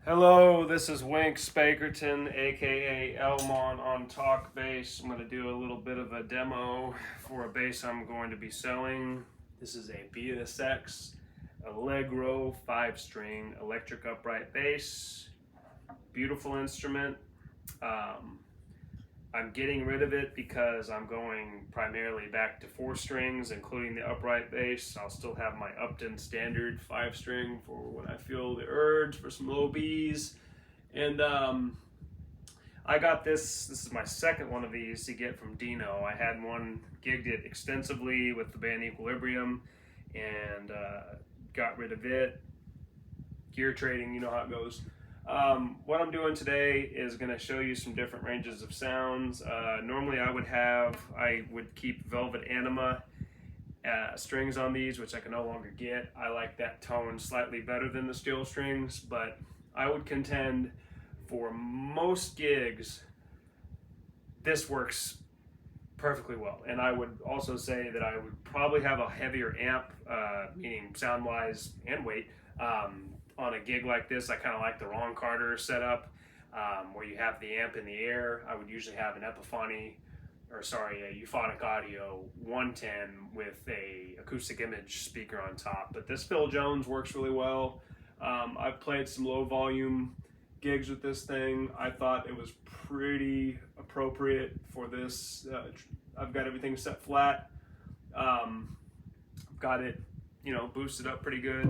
Hello, this is Wank Spankerton, aka Elmon on Talkbass. I'm going to do a little bit of a demo for a bass I'm going to be selling. This is a BSX Allegro 5-string electric upright bass. Beautiful instrument. I'm getting rid of it because I'm going primarily back to 4 strings, including the upright bass. I'll still have my Upton standard 5-string for when I feel the urge for some low Bs. And I got this is my second one of these to get from Dino. I had one, gigged it extensively with the band Equilibrium, and got rid of it. Gear trading, you know how it goes. What I'm doing today is going to show you some different ranges of sounds. Normally I would keep Velvet Anima strings on these, which I can no longer get. I like that tone slightly better than the steel strings, but I would contend for most gigs this works perfectly well. And I would also say that I would probably have a heavier amp, meaning sound wise and weight, on a gig like this. I kind of like the Ron Carter setup, where you have the amp in the air. I would usually have an a Euphonic Audio 110 with a acoustic image speaker on top. But this Phil Jones works really well. I've played some low volume gigs with this thing. I thought it was pretty appropriate for this. I've got everything set flat. Got it, boosted up pretty good.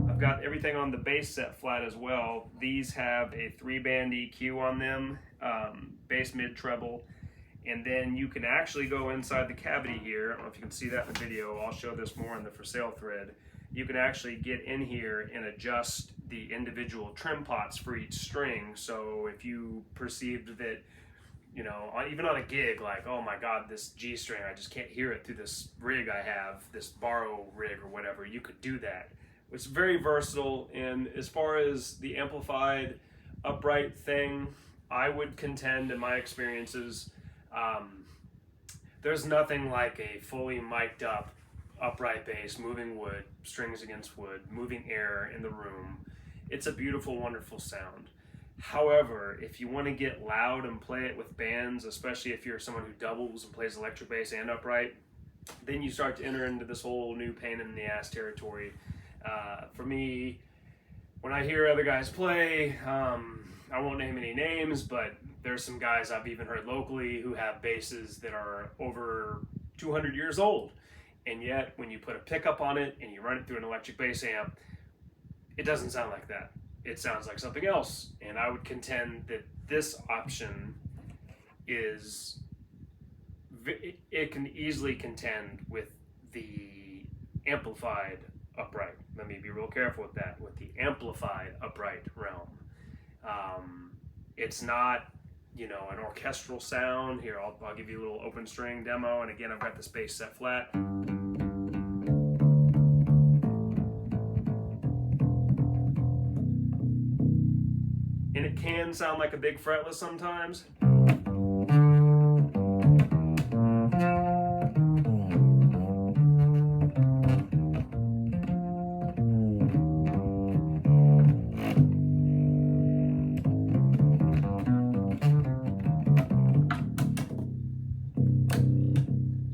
I've got everything on the bass set flat as well. These have a 3-band EQ on them, bass, mid, treble, and then you can actually go inside the cavity here. I don't know if you can see that in the video. I'll show this more in the for sale thread. You can actually get in here and adjust the individual trim pots for each string. So if you perceived that, even on a gig, like, oh my God, this G string, I just can't hear it through this rig I have, this borrow rig or whatever, you could do that. It's very versatile. And as far as the amplified upright thing, I would contend in my experiences, there's nothing like a fully mic'd up upright bass, moving wood, strings against wood, moving air in the room. It's a beautiful, wonderful sound. However, if you want to get loud and play it with bands, especially if you're someone who doubles and plays electric bass and upright, then you start to enter into this whole new pain in the ass territory. For me, when I hear other guys play, I won't name any names, but there's some guys I've even heard locally who have basses that are over 200 years old. And yet, when you put a pickup on it and you run it through an electric bass amp, it doesn't sound like that. It sounds like something else. And I would contend that this option is, it can easily contend with the amplified upright. Let me be real careful with that, with the amplified upright realm. It's not, an orchestral sound. Here, I'll give you a little open string demo. And again, I've got this bass set flat. And it can sound like a big fretless sometimes.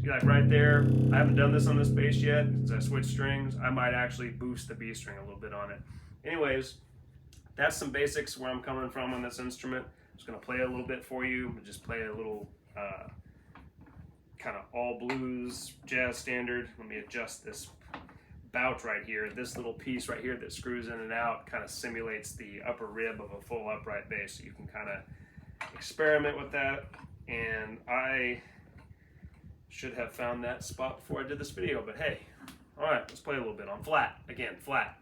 Like right there, I haven't done this on this bass yet since I switched strings. I might actually boost the B string a little bit on it. Anyways, that's some basics where I'm coming from on this instrument. I'm just going to play a little bit for you. Just play a little kind of all blues jazz standard. Let me adjust this bout right here. This little piece right here that screws in and out kind of simulates the upper rib of a full upright bass. So you can kind of experiment with that. And I should have found that spot before I did this video, but hey. All right, let's play a little bit on flat. Again, flat.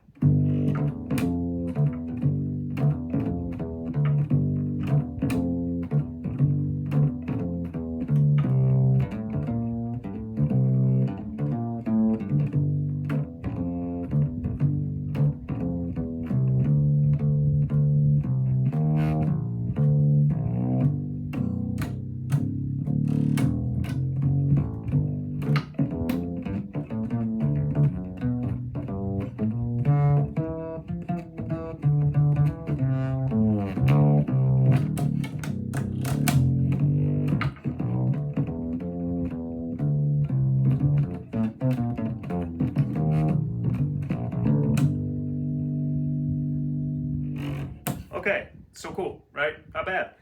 Okay, so cool, right? Not bad.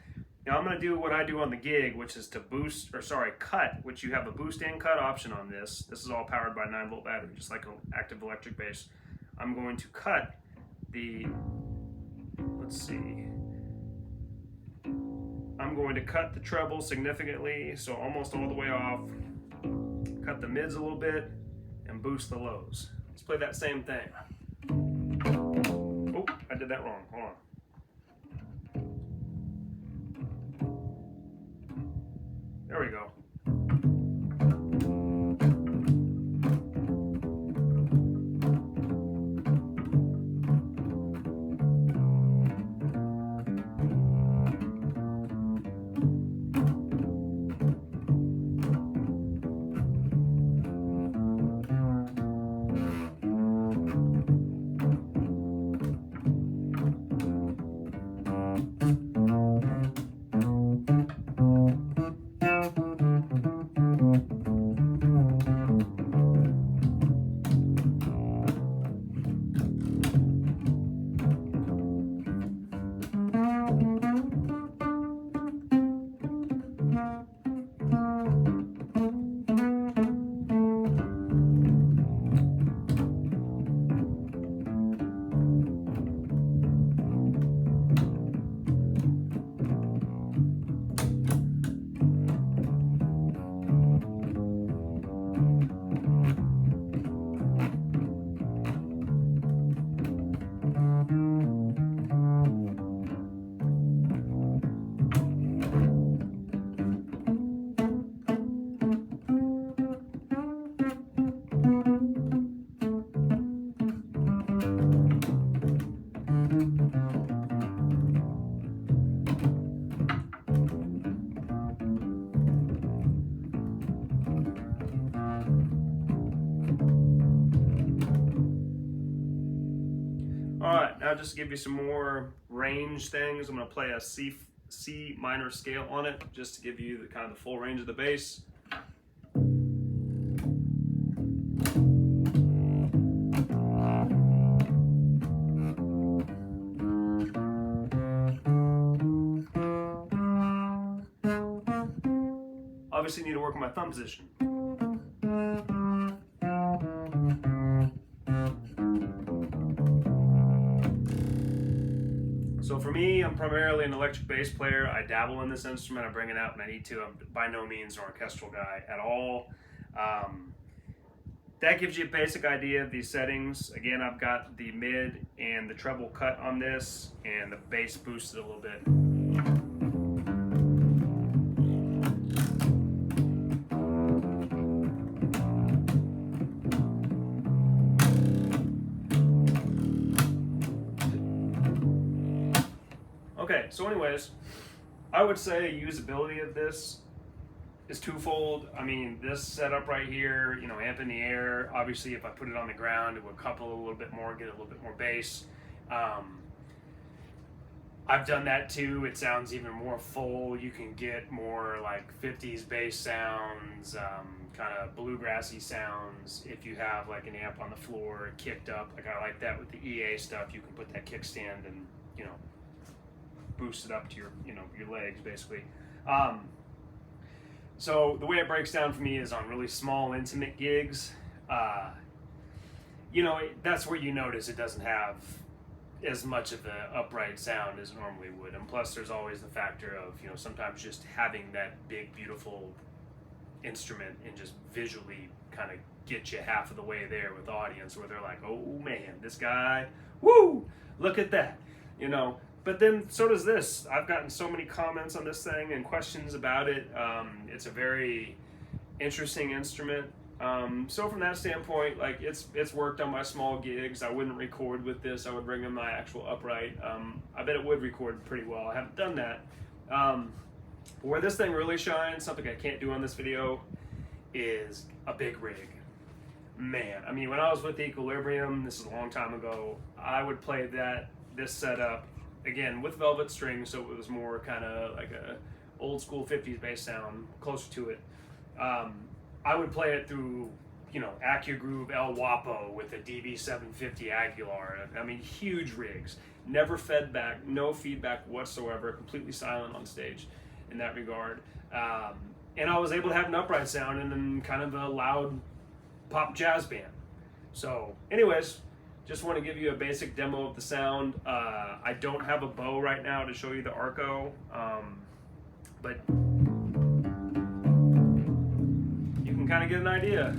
Now I'm gonna do what I do on the gig, which is to boost, or sorry, cut, which you have a boost and cut option on this. This is all powered by 9-volt battery, just like an active electric bass. I'm going to cut the, let's see, I'm going to cut the treble significantly, so almost all the way off, cut the mids a little bit, and boost the lows. Let's play that same thing. Oh, I did that wrong, hold on. There we go. Alright, now just to give you some more range things, I'm going to play a C minor scale on it, just to give you the kind of the full range of the bass. Obviously need to work on my thumb position. So for me, I'm primarily an electric bass player. I dabble in this instrument. I bring it out when I need to. I'm by no means an orchestral guy at all. That gives you a basic idea of these settings. Again, I've got the mid and the treble cut on this, and the bass boosted a little bit. Okay, so anyways, I would say usability of this is twofold. I mean, this setup right here, you know, amp in the air, obviously if I put it on the ground, it would couple a little bit more, get a little bit more bass. I've done that too. It sounds even more full. You can get more like 50s bass sounds, kind of bluegrassy sounds. If you have like an amp on the floor kicked up, like I like that with the EA stuff, you can put that kickstand and, you know, boost it up to your, you know, your legs basically. So the way it breaks down for me is on really small, intimate gigs. You know, that's where you notice it doesn't have as much of the upright sound as it normally would. And plus there's always the factor of, you know, sometimes just having that big, beautiful instrument and just visually kind of get you half of the way there with the audience where they're like, oh man, this guy, woo, look at that, you know. But then so does this. I've gotten so many comments on this thing and questions about it. It's a very interesting instrument. So from that standpoint, like it's worked on my small gigs. I wouldn't record with this. I would bring in my actual upright. I bet it would record pretty well. I haven't done that. Where this thing really shines, something I can't do on this video, is a big rig. Man, I mean, when I was with Equilibrium, this is a long time ago, I would play this setup again with velvet strings, so it was more kind of like a old school 50s bass sound, closer to it. I would play it through you know, AccuGroove El Guapo with a DB750 Aguilar. I mean, huge rigs. Never fed back, no feedback whatsoever, completely silent on stage in that regard. And I was able to have an upright sound and then kind of a loud pop jazz band. So anyways, just want to give you a basic demo of the sound. I don't have a bow right now to show you the Arco, but you can kind of get an idea.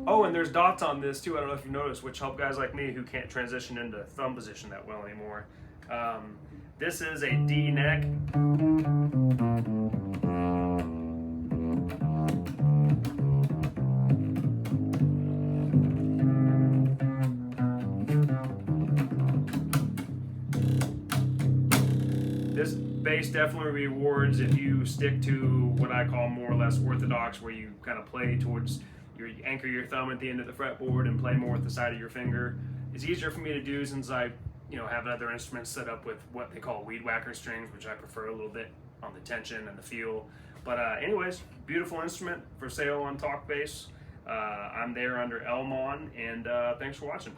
Oh, and there's dots on this too, I don't know if you noticed, which help guys like me who can't transition into thumb position that well anymore. This is a D neck. This bass definitely rewards if you stick to what I call more or less orthodox, where you kind of play towards you anchor your thumb at the end of the fretboard and play more with the side of your finger. It's easier for me to do since I, you know, have other instruments set up with what they call weed whacker strings, which I prefer a little bit on the tension and the feel. But anyways, beautiful instrument for sale on Talkbass. I'm there under Elmon, and thanks for watching.